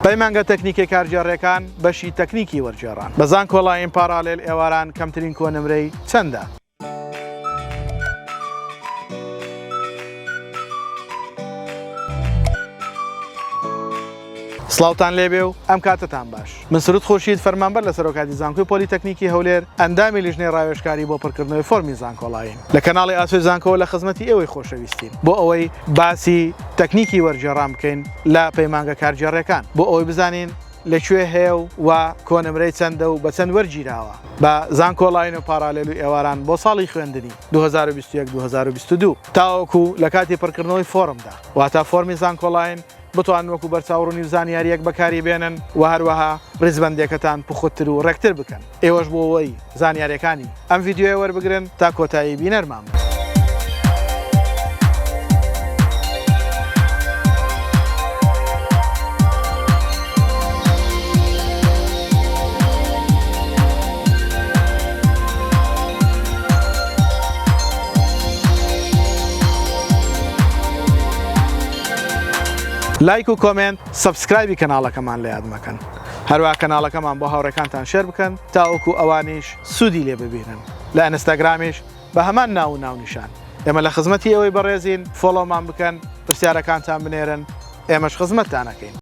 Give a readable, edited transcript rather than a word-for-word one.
پەیمانگە تەکنیکی کارژێڕیەکان بەشی تەکنیکی وەرگێڕان بە زانکۆڵایین پارالێل ئێواران کەمترین کۆنمرەی چەندە؟ سڵاوتان لێبێ و ئەم کاتتان باش. من سروود خورشید فەرمانبەر لە سەرۆکاتی زانکۆی پۆلیتەکنیکی هەولێر ئەندامی لیژنەی ڕاوێژکاری بۆ پڕکردنەوەی فۆرمی زانکۆڵاین لە کەناڵی ئاسوی زانکۆ لە خزمەتی ئێوەی خۆشەویستین بۆ ئەوەی باسی تەکنیکی وەرگێڕان بکەین لە پەیمانگە کارژێڕیەکان بۆ ئەوەی بزانین لەکوێ هەیە و کۆنمرەی چەندە و بە چەند وەرگیراوە بە زانکۆڵاین و پارالێل و ئێواران بۆ ساڵی خوێندنی 2021-2022 تاوەکو لە کاتی پڕکردنەوەی فۆرمدا واتە فۆرمی زانکۆڵاین بتوان وەکو بەرچاوڕوونی و زانیاریەک بەکاری بێنن و هەروەها ڕێزبەندێکەکان پوخوتتر و ڕێکتر بکەن. ئێوەش بۆ ئەوەی زانیاریەکانی ئەم ڤیددیۆیە وەربگرن تا کۆتایی بینەرمان. لایک و کۆمنت سبسکرایبی کەناڵەکەمان لە یاد مەکەن. هەروە کەناڵەکەمان بۆ هاوڕێکانتان شێر بکەن تا ئەوکو ئەوانیش سوودی لێ ببینن. لە ئینستاگرامیش بە هەمان ناو و ناونیشان. ئێمە لە خزمەتی ئەوەی بەڕێزین فۆلۆمان بکەن، پرسیارەکانتان بنێرن، ئێمەش خزمەتتان ئەکەین.